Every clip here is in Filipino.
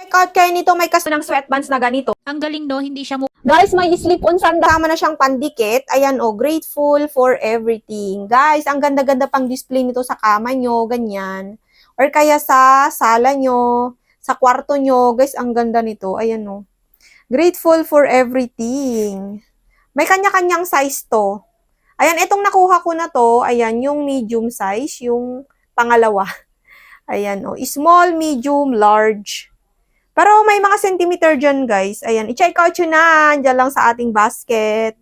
Check out kayo nito, may kaso ng sweatbands na ganito. Ang galing no, hindi siya Guys, may slip-on sandal. Tama na siyang pandikit. Ayan o, grateful for everything. Guys, ang ganda-ganda pang display nito sa kama nyo, ganyan. Or kaya sa sala nyo, sa kwarto nyo. Guys, ang ganda nito. Ayan o. Grateful for everything. May kanya-kanyang size to. Ayan, itong nakuha ko na to, ayan, yung medium size, yung pangalawa. Ayan o, small, medium, large. Pero may mga centimeter dyan, guys. Ayan, i-check out yun na. Diyan lang sa ating basket.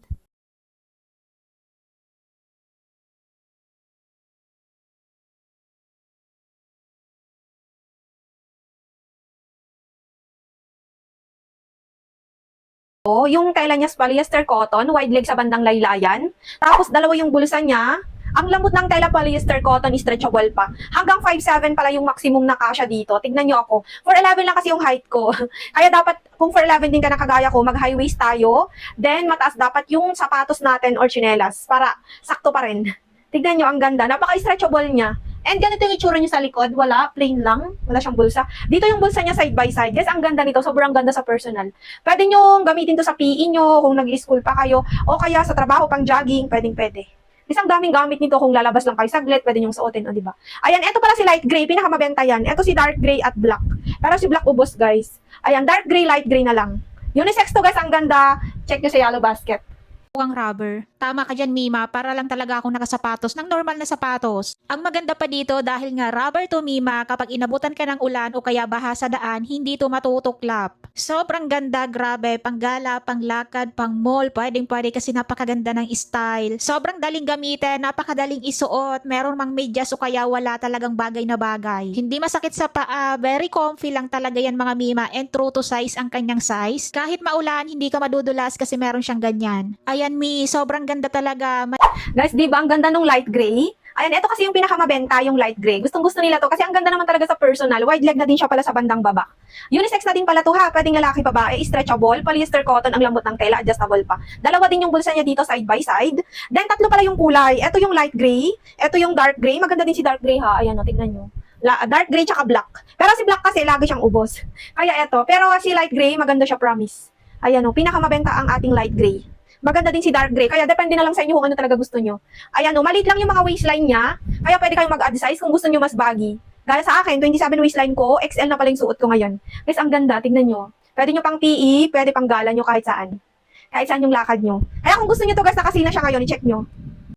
Yung tela niya polyester cotton, wide leg sa bandang laylayan. Tapos dalawa yung bulsa niya. Ang lambot ng tela polyester cotton, stretchable pa. Hanggang 5'7 pala yung maximum na kasya dito. Tignan nyo ako. 4'11 lang kasi yung height ko. Kaya dapat, kung 4'11 din ka na kagaya ko, mag-high waist tayo. Then, mataas dapat yung sapatos natin or tsinelas para sakto pa rin. Tignan nyo, ang ganda. Napaka-stretchable niya. And ganito yung itsura niya sa likod. Wala, plain lang. Wala siyang bulsa. Dito yung bulsa niya side by side. Guys, ang ganda nito. Sobrang ganda sa personal. Pwede nyo gamitin to sa PE nyo kung nag-i-school pa kayo. O kaya sa trabaho pang jogging, pwedeng-pwede. Isang daming gamit nito kung lalabas lang kayo saglit, pwede niyong suotin, o diba? Ayan, ito pala si light gray, pinakamabenta yan. Ito si dark gray at black. Pero si black ubos, guys. Ayan, dark gray, light gray na lang. Unisex to, guys, ang ganda. Check nyo sa yellow basket. mukhang rubber. Tama ka dyan, Mima, para lang talaga akong nakasapatos ng normal na sapatos. Ang maganda pa dito dahil nga rubber to, Mima, kapag inabutan ka ng ulan o kaya baha sa daan, hindi to matutuklap. Sobrang ganda, grabe, panggala, panglakad, pang mall, pwedeng-pwede kasi napakaganda ng style. Sobrang daling gamitin, napakadaling isuot, meron mang medyas o kaya wala talagang bagay na bagay. Hindi masakit sa paa, very comfy lang talaga yan mga Mima, and true to size ang kanyang size. Kahit maulan, hindi ka madudulas kasi meron siyang ganyan. Ayan Mi, sobrang ganda talaga. Guys, di ba ang ganda nung light gray? Ayan, ito kasi yung pinakamabenta, yung light gray. Gustong-gusto nila to kasi ang ganda naman talaga sa personal. Wide leg na din siya pala sa bandang baba. Unisex na din pala to ha. Pwedeng lalaki, babae, stretchable, polyester cotton, ang lambot ng tela, adjustable pa. Dalawa din yung bulsa niya dito side by side. Then tatlo pala yung kulay. Ito yung light gray, ito yung dark gray. Maganda din si dark gray ha. Ayan o, tignan nyo. Dark gray tsaka black. Pero si black kasi lagi siyang ubos. Kaya ito. Pero si light gray, maganda siya, promise. Ayan o, pinakamabenta ang ating light gray. Maganda din si dark gray, kaya depende na lang sa inyo kung ano talaga gusto nyo. Ayan o, maliit lang yung mga waistline niya, kaya pwede kayong mag-add size kung gusto nyo mas baggy. Gaya sa akin, 27 waistline ko, XL na pala yung suot ko ngayon. Guys, ang ganda, tignan nyo. Pwede nyo pang PE, pwede pang gala nyo kahit saan. Kahit saan yung lakad nyo. Kaya kung gusto nyo to guys, nakasina siya ngayon, i-check nyo.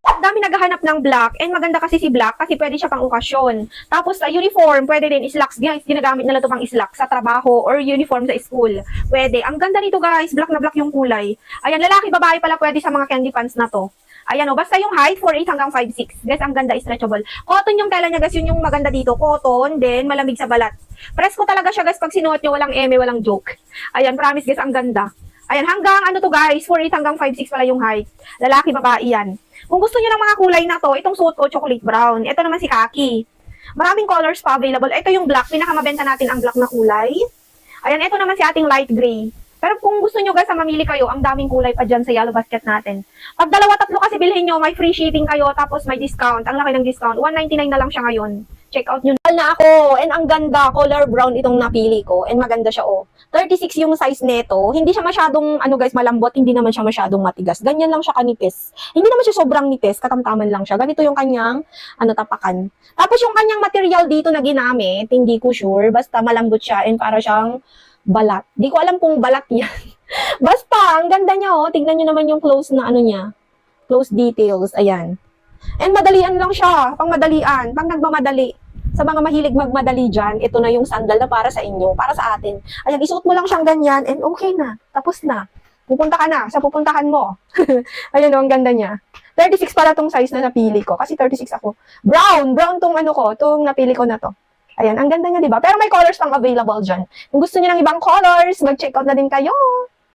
Dami naghahanap ng black, and maganda kasi si black kasi pwede siya pang okasyon. Tapos sa uniform, pwede din slacks. Guys, ginagamit nila to pang slacks sa trabaho or uniform sa school. Pwede. Ang ganda nito guys, black na black yung kulay. Ayan, lalaki, babae pala pwede sa mga candy pants na to. Ayan o, basta yung height, 4'8 hanggang 5'6. Guys, ang ganda, stretchable. Cotton yung tela niya guys, yun yung maganda dito. Cotton, then malamig sa balat. Presko talaga siya guys, pag sinuot nyo, walang eme, walang joke. Ayan, promise guys, ang ganda. Ayan, hanggang ano to guys, 4'8 hanggang 5'6 pala yung height. Lalaki, babae yan. Kung gusto niyo ng mga kulay na to, itong suot ko, chocolate brown. Ito naman si khaki. Maraming colors pa available. Ito yung black, pinakamabenta natin ang black na kulay. Ayan, ito naman si ating light gray. Pero kung gusto nyo guys, mamili kayo, ang daming kulay pa dyan sa yellow basket natin. Pag dalawa, tatlo kasi bilhin nyo, may free shipping kayo, tapos may discount. Ang laki ng discount. $199 na lang siya ngayon. Check out nyo. Na ako, and ang ganda, color brown itong napili ko, and maganda siya oh. 36 yung size neto. Hindi siya masyadong, ano guys, malambot, hindi naman siya masyadong matigas. Ganyan lang siya kanipis. Hindi naman siya sobrang nipis, katamtaman lang siya. Ganito yung kanyang, tapakan. Tapos yung kanyang material dito na ginamit, hindi ko sure, basta malambot siya, and para siyang balat. Di ko alam kung balat yan. Basta, ang ganda niya oh. Tignan nyo naman yung close na ano niya. Close details, ayan. And madalian lang siya, pang madalian, pang nagmamadali. Sa mga mahilig magmadali dyan, ito na yung sandal na para sa inyo, para sa atin. Ayan, isuot mo lang siyang ganyan, and okay na. Tapos na. Pupunta ka na sa pupuntahan mo. Ayan o, ang ganda niya. 36 pala tong size na napili ko, kasi 36 ako. Brown tong ano ko, tong napili ko na to. Ayan, ang ganda niya, diba? Pero may colors pang available dyan. Kung gusto niyo ng ibang colors, mag-check out na din kayo.